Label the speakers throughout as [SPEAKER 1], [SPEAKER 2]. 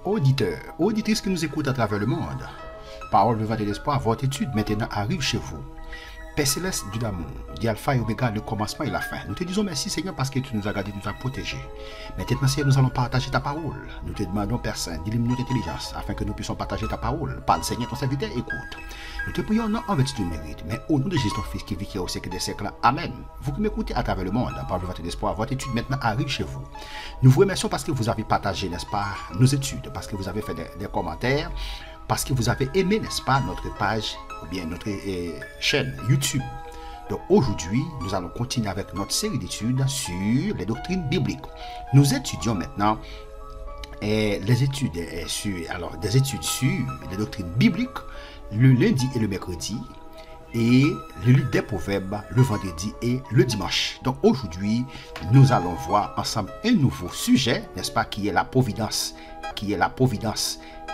[SPEAKER 1] Auditeurs, auditrices qui nous écoutent à travers le monde, parole vivante et d'espoir, votre étude maintenant arrive chez vous. Père Céleste du d'amour, dit Alpha et Oméga, le commencement et la fin. Nous te disons merci Seigneur parce que tu nous as gardés, tu nous as protégés. Maintenant Seigneur, nous allons partager ta parole. Nous te demandons Père Saint, dis-nous notre intelligence afin que nous puissions partager ta parole. Parle Seigneur, ton serviteur écoute. Nous te prions non en vertu du mérite, mais au nom de Jésus ton Fils qui vit qui est au siècle des siècles. Amen. Vous qui m'écoutez à travers le monde, parole vivante et d'espoir, votre étude maintenant arrive chez vous. Nous vous remercions parce que vous avez partagé, n'est-ce pas, nos études, parce que vous avez fait des commentaires, parce que vous avez aimé, n'est-ce pas, notre page ou bien notre chaîne YouTube. Donc aujourd'hui, nous allons continuer avec notre série d'études sur les doctrines bibliques. Nous étudions maintenant des études sur les doctrines bibliques le lundi et le mercredi et le livre des proverbes le vendredi et le dimanche. Donc aujourd'hui, nous allons voir ensemble un nouveau sujet, n'est-ce pas, qui est la providence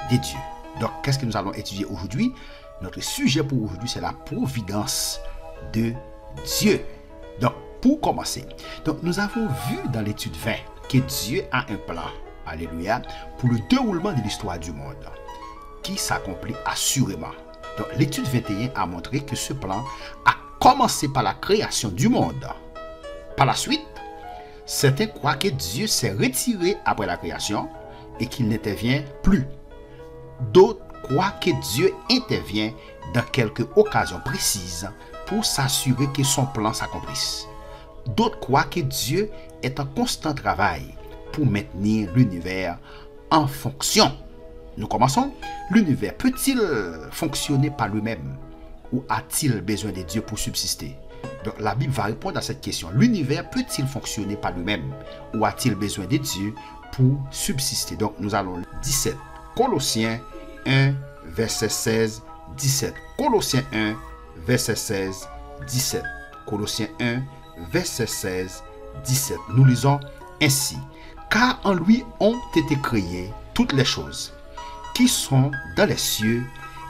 [SPEAKER 1] des dieux. Donc qu'est-ce que nous allons étudier aujourd'hui? Notre sujet pour aujourd'hui, c'est la providence de Dieu. Donc, pour commencer, nous avons vu dans l'étude 20 que Dieu a un plan, alléluia, pour le déroulement de l'histoire du monde, qui s'accomplit assurément. Donc, l'étude 21 a montré que ce plan a commencé par la création du monde. Par la suite, certains croient que Dieu s'est retiré après la création et qu'il n'intervient plus. D'autres croient que Dieu intervient dans quelques occasions précises pour s'assurer que son plan s'accomplisse. D'autres croient que Dieu est en constant travail pour maintenir l'univers en fonction. Nous commençons. L'univers peut-il fonctionner par lui-même ou a-t-il besoin de Dieu pour subsister? Donc la Bible va répondre à cette question. L'univers peut-il fonctionner par lui-même ou a-t-il besoin de Dieu pour subsister? Donc nous allons 17. Colossiens 1, verset 16, 17. Colossiens 1, verset 16, 17. Colossiens 1, verset 16, 17. Nous lisons ainsi. Car en lui ont été créées toutes les choses qui sont dans les cieux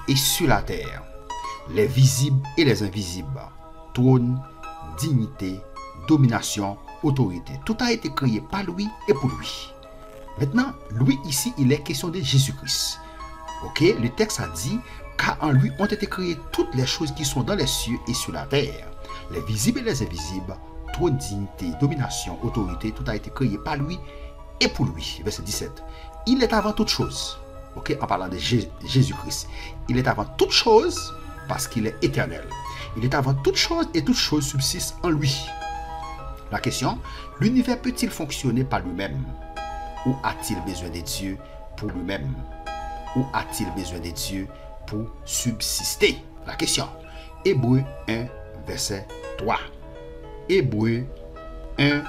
[SPEAKER 1] et sur la terre, les visibles et les invisibles, trône, dignité, domination, autorité. Tout a été créé par lui et pour lui. Maintenant, lui ici, il est question de Jésus-Christ. Ok, le texte a dit, car en lui ont été créées toutes les choses qui sont dans les cieux et sur la terre, les visibles et les invisibles, trône, dignité, domination, autorité, tout a été créé par lui et pour lui. Verset 17. Il est avant toute chose. Ok, en parlant de Jésus-Christ, il est avant toute chose parce qu'il est éternel. Il est avant toute chose et toute chose subsiste en lui. La question, l'univers peut-il fonctionner par lui-même ou a-t-il besoin de Dieu pour lui-même? Ou a-t-il besoin de Dieu pour subsister? La question. Hébreux 1, verset 3. Hébreux 1,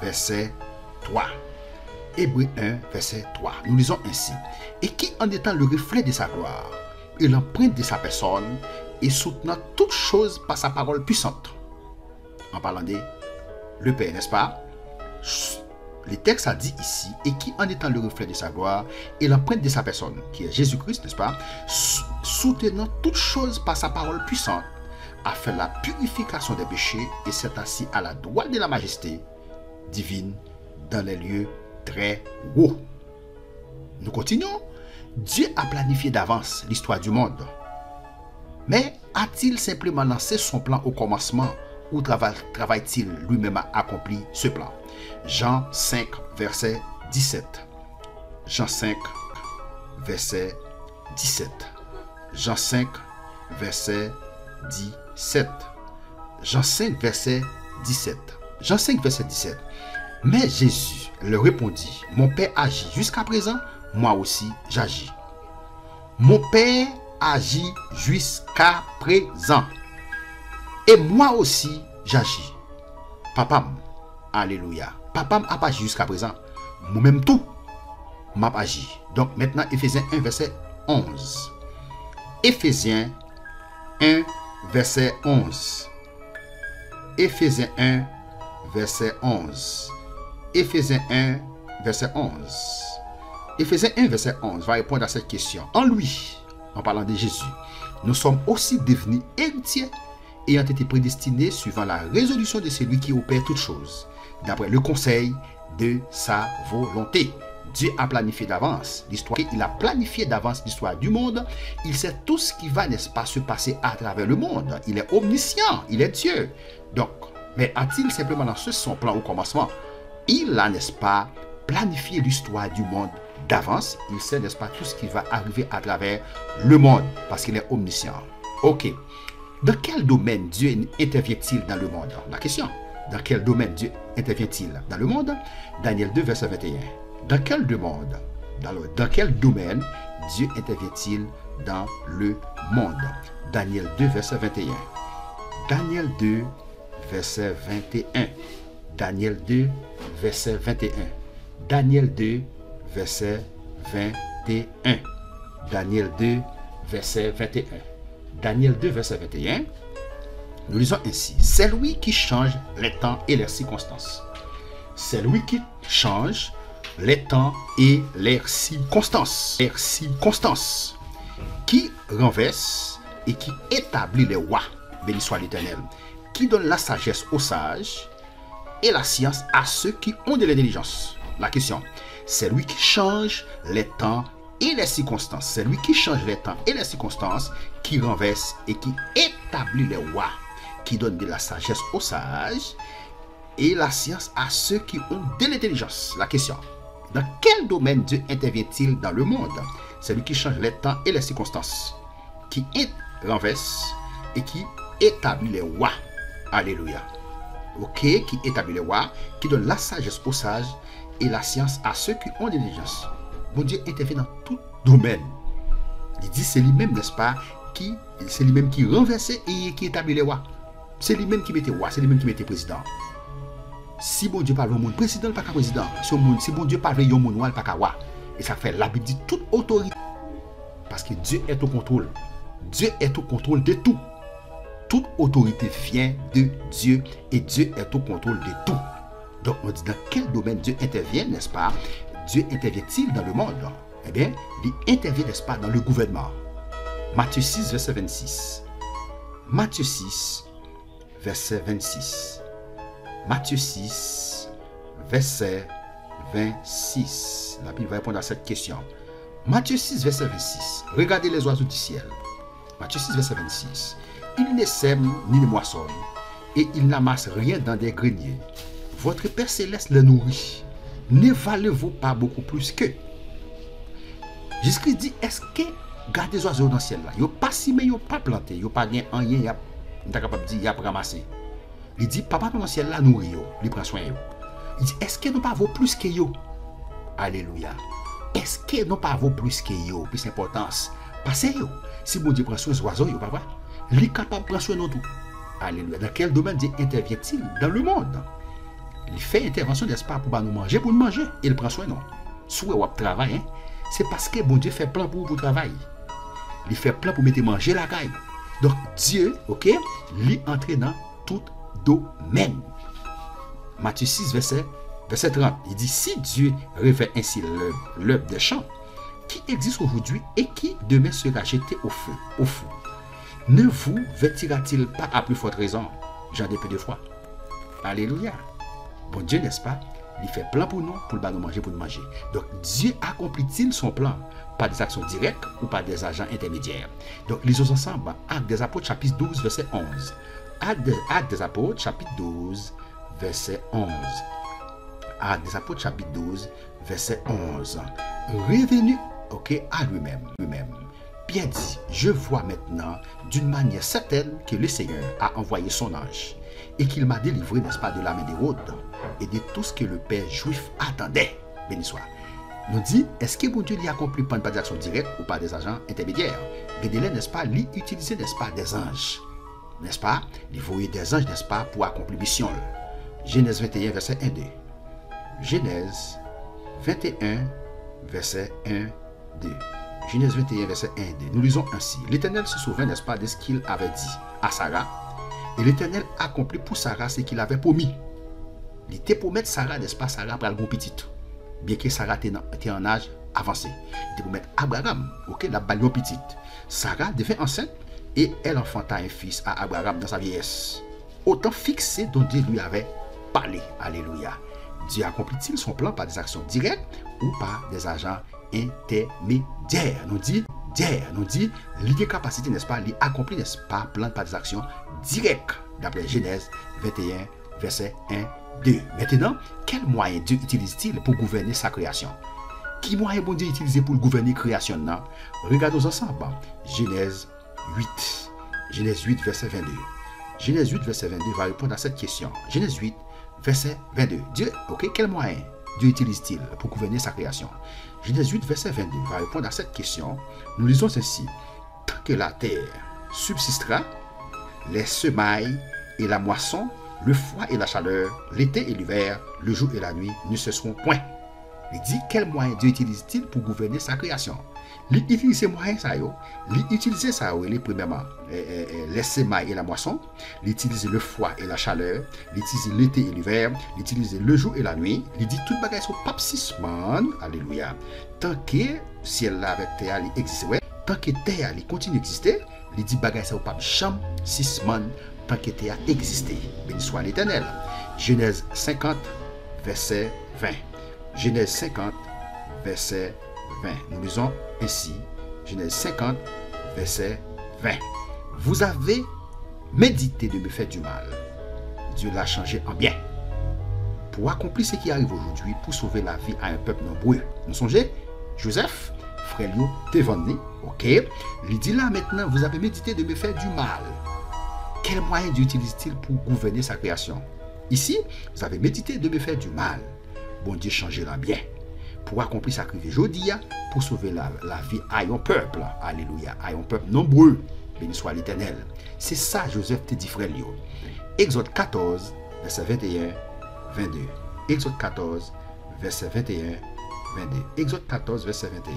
[SPEAKER 1] verset 3. Hébreux 1, verset 3. Nous lisons ainsi. Et qui, en étant le reflet de sa gloire et l'empreinte de sa personne, et soutenant toutes choses par sa parole puissante. En parlant de le Père, n'est-ce pas? Le texte a dit ici, et qui en étant le reflet de sa gloire et l'empreinte de sa personne, qui est Jésus-Christ, n'est-ce pas, soutenant toutes choses par sa parole puissante, a fait la purification des péchés et s'est assis à la droite de la majesté divine dans les lieux très hauts. Nous continuons. Dieu a planifié d'avance l'histoire du monde. Mais a-t-il simplement lancé son plan au commencement ou travaille-t-il lui-même à accomplir ce plan? Jean 5, verset 17. Jean 5, verset 17. Jean 5, verset 17. Jean 5, verset 17. Jean 5, verset 17. Mais Jésus leur répondit, mon Père agit jusqu'à présent, moi aussi j'agis. Mon Père agit jusqu'à présent. Et moi aussi j'agis. Papa, alléluia. Papa n'a pas agi jusqu'à présent. Moi-même tout, m'a agi. Donc maintenant, Éphésiens 1, verset 11. Éphésiens 1, verset 11. Éphésiens 1, verset 11. Éphésiens 1, verset 11. Éphésiens 1, verset 11 va répondre à cette question. En lui, en parlant de Jésus, nous sommes aussi devenus héritiers ayant été prédestinés suivant la résolution de celui qui opère toutes choses, d'après le conseil de sa volonté. Dieu a planifié d'avance l'histoire. Il a planifié d'avance l'histoire du monde. Il sait tout ce qui va, n'est-ce pas, se passer à travers le monde. Il est omniscient, il est Dieu. Donc, mais a-t-il simplement lancé son plan au commencement? Il a, n'est-ce pas, planifié l'histoire du monde d'avance. Il sait, n'est-ce pas, tout ce qui va arriver à travers le monde parce qu'il est omniscient. Ok. Dans quel domaine Dieu intervient-il dans le monde? La question. Dans quel domaine Dieu intervient-il dans le monde? Daniel 2, verset 21. Dans quel domaine Dieu intervient-il dans le monde? Daniel 2, verset 21. Daniel 2, verset 21. Daniel 2, verset 21. Daniel 2, verset 21. Daniel 2, verset 21. Daniel 2, verset 21. Nous lisons ainsi. C'est lui qui change les temps et les circonstances. C'est lui qui change les temps et les circonstances. Les circonstances. Qui renverse et qui établit les rois. Béni soit l'Éternel. Qui donne la sagesse aux sages et la science à ceux qui ont de l'intelligence. La question. C'est lui qui change les temps et les circonstances. C'est lui qui change les temps et les circonstances, qui renverse et qui établit les rois, qui donne de la sagesse aux sages et la science à ceux qui ont de l'intelligence. La question. Dans quel domaine Dieu intervient-il dans le monde? C'est lui qui change les temps et les circonstances, qui renverse et qui établit les rois. Alléluia. Ok, qui établit les rois, qui donne la sagesse aux sages et la science à ceux qui ont de l'intelligence. Bon Dieu intervient dans tout domaine. Il dit c'est lui-même, n'est-ce pas, c'est lui-même qui renverse et qui établit les rois. C'est lui-même qui mettait roi, c'est lui-même qui mettait président. Si bon Dieu parle au monde, président, pas qu'à président. Si bon Dieu parle au monde, pas qu'à roi. Et ça fait la Bible dit toute autorité. Parce que Dieu est au contrôle. Dieu est au contrôle de tout. Toute autorité vient de Dieu et Dieu est au contrôle de tout. Donc on dit dans quel domaine Dieu intervient, n'est-ce pas? Dieu intervient-il dans le monde? Eh bien, il intervient, n'est-ce pas, dans le gouvernement. Matthieu 6, verset 26. Matthieu 6, verset 26. Matthieu 6, verset 26. La Bible va répondre à cette question. Matthieu 6, verset 26. Regardez les oiseaux du ciel. Matthieu 6, verset 26. Ils ne sèment ni ne moissonnent, et ils n'amassent rien dans des greniers. Votre Père Céleste les nourrit. Ne valez-vous pas beaucoup plus qu'eux? Jésus-Christ dit, est-ce que gardez les oiseaux dans le ciel là? Ils n'ont pas simé, ils n'ont pas planté, ils n'ont pas rien, ils n'ont pas capable de dire, ils n'ont pas ramassé. Il dit, papa dans le ciel là nourrit, il prend soin. Il dit, est-ce que nous pas vaut plus que eux? Alléluia. Est-ce que nous pas vaut plus que eux? Plus importance. Parce que si bon Dieu prend soin des oiseaux, il pas vrai? Il est capable de prendre soin de tout. Alléluia. Dans quel domaine Dieu intervient-il dans le monde? Il fait intervention, n'est-ce pas, pour nous manger, pour nous manger. Il prend soin, non. Soit on travaille, c'est parce que bon Dieu fait plan pour vous travailler. Il fait plan pour mettre manger la caille. Donc Dieu, ok, lui entre dans tout domaine. Matthieu 6, verset 30. Il dit, si Dieu révèle ainsi l'œuvre des champs, qui existe aujourd'hui et qui demain sera jeté au feu, ne vous vêtira-t-il pas à plus forte raison, j'en ai peu de foi? Alléluia. Bon Dieu, n'est-ce pas? Il fait plan pour nous manger, pour nous manger. Donc Dieu accomplit-il son plan par des actions directes ou par des agents intermédiaires? Donc lisons ensemble Actes des Apôtres chapitre 12 verset 11. Actes des Apôtres chapitre 12 verset 11. Actes des Apôtres chapitre 12 verset 11. Revenu, ok, à lui-même. Pierre dit, je vois maintenant d'une manière certaine que le Seigneur a envoyé son ange et qu'il m'a délivré, n'est-ce pas, de la main d'Hérode et de tout ce que le père juif attendait. Béni soit. Nous dit, est-ce que bon Dieu l'y accomplit par des actions directes ou par des agents intermédiaires? Bédélé, n'est-ce pas, l'y utiliser, n'est-ce pas, des anges, n'est-ce pas? Il voyait des anges, n'est-ce pas, pour accomplir mission. Genèse 21, verset 1, 2. Genèse 21, verset 1, 2. Genèse 21, verset 1, 2. Nous lisons ainsi. L'Éternel se souvint, n'est-ce pas, de ce qu'il avait dit à Sarah. Et l'Éternel accomplit pour Sarah ce qu'il avait promis. Il était pour mettre Sarah, n'est-ce pas, Sarah pour le bon petit. Bien que Sarah était en âge avancé. Il était pour mettre Abraham, ok, la balle petite. Sarah devint enceinte et elle enfanta un fils à Abraham dans sa vieillesse. Autant fixé dont Dieu lui avait parlé. Alléluia. Dieu accomplit-il son plan par des actions directes ou par des agents intermédiaires? Nous dit, l'idée capacité, n'est-ce pas, accomplit, n'est-ce pas, plan par des actions directes, d'après Genèse 21, verset 1, 2. Maintenant, quel moyen Dieu utilise-t-il pour gouverner sa création? Qui moyen bon Dieu utilise pour gouverner la création? Regardons ensemble. Genèse 8. Genèse 8, verset 22. Genèse 8, verset 22 va répondre à cette question. Genèse 8, verset 22. Dieu, ok, quel moyen Dieu utilise-t-il pour gouverner sa création? Genèse 8, verset 22 va répondre à cette question. Nous lisons ceci. Tant que la terre subsistera, les semailles et la moisson, le froid et la chaleur, l'été et l'hiver, le jour et la nuit ne cesseront point. Il dit quel moyen Dieu utilise-t-il pour gouverner sa création? Il utilise ces moyens, il utilise ça, premièrement, les semailles et la moisson, il utilise le froid et la chaleur, il utilise l'été et l'hiver, il utilise le jour et la nuit, il dit tout bagage sur pape 6 semaines, alléluia. Tant que ciel là avec terre existe, tant que terre continue d'exister, il dit bagage sur pape chambre 6 semaines, tant que terre existe. Béni soit l'Éternel. Genèse 50, verset 20. Genèse 50, verset 20. Nous lisons ainsi, Genèse 50, verset 20. Vous avez médité de me faire du mal. Dieu l'a changé en bien. Pour accomplir ce qui arrive aujourd'hui, pour sauver la vie à un peuple nombreux. Nous songez, Joseph, frère Lio, Tévonné, ok. Il dit là maintenant, vous avez médité de me faire du mal. Quel moyen Dieu utilise-t-il pour gouverner sa création? Ici, vous avez médité de me faire du mal. Bon Dieu changera en bien. Pour accomplir sa création aujourd'hui, pour sauver la vie à un peuple. Alléluia. À un peuple nombreux. Béni soit l'Éternel. C'est ça, Joseph te dit, frère Lio. Exode 14, verset 21, 22. Exode 14, verset 21, 22. Exode 14, verset 21.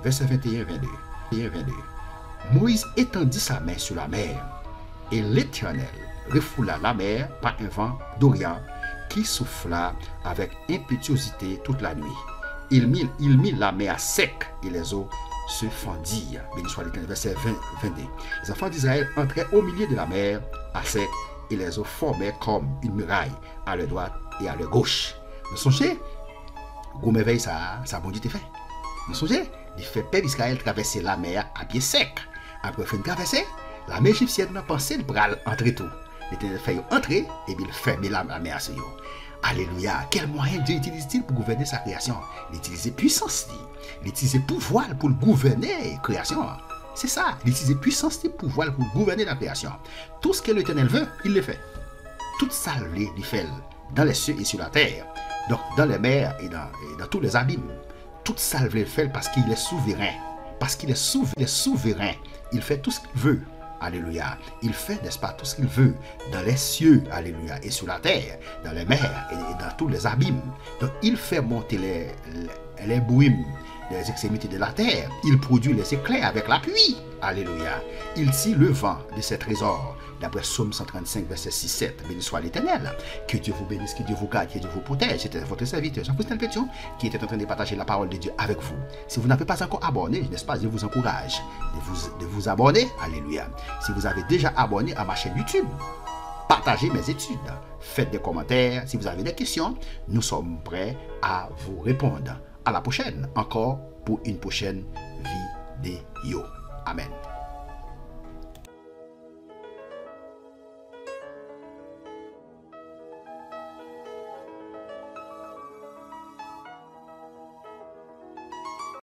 [SPEAKER 1] Verset 21, 22. 21, 22. Moïse étendit sa main sur la mer, et l'Éternel refoula la mer par un vent d'Orient qui souffla avec impétuosité toute la nuit. Il mit la mer à sec et les eaux se fendirent. Béni soit l'Éternel. Verset 22. Les enfants d'Israël entraient au milieu de la mer à sec et les eaux formaient comme une muraille à leur droite et à leur gauche. Vous songez? Vous merveille ça bon Dieu te fait. Vous songez? Il fait peuple Israël traverser la mer à pied sec. Après faire une traversée, la mer égyptienne n'a pensé le bras entrer tout. L'Éternel fait entrer et il ferme la mer à ce yo. Alléluia. Quel moyen Dieu utilise-t-il pour gouverner sa création? Il utilise puissance, il utilise pouvoir pour gouverner la création. C'est ça. Il utilise puissance et pouvoir pour gouverner la création. Tout ce que l'Éternel veut, il le fait. Toute ça, il fait dans les cieux et sur la terre. Donc, dans les mers et dans tous les abîmes. Toute ça, il le fait parce qu'il est souverain. Parce qu'il est souverain. Il fait tout ce qu'il veut. Alléluia. Il fait, n'est-ce pas, tout ce qu'il veut dans les cieux, alléluia, et sur la terre, dans les mers et dans tous les abîmes. Donc, il fait monter les brumes des extrémités de la terre. Il produit les éclairs avec la pluie. Alléluia. Il tire le vent de ses trésors. D'après Psaume 135, verset 6-7. Béni soit l'Éternel. Que Dieu vous bénisse, que Dieu vous garde, que Dieu vous protège. C'était votre serviteur, Jean-Christophe Pétion, qui était en train de partager la parole de Dieu avec vous. Si vous n'avez pas encore abonné, n'est-ce pas, je vous encourage de vous abonner. Alléluia. Si vous avez déjà abonné à ma chaîne YouTube, partagez mes études. Faites des commentaires. Si vous avez des questions, nous sommes prêts à vous répondre. À la prochaine, encore pour une prochaine vidéo. Amen.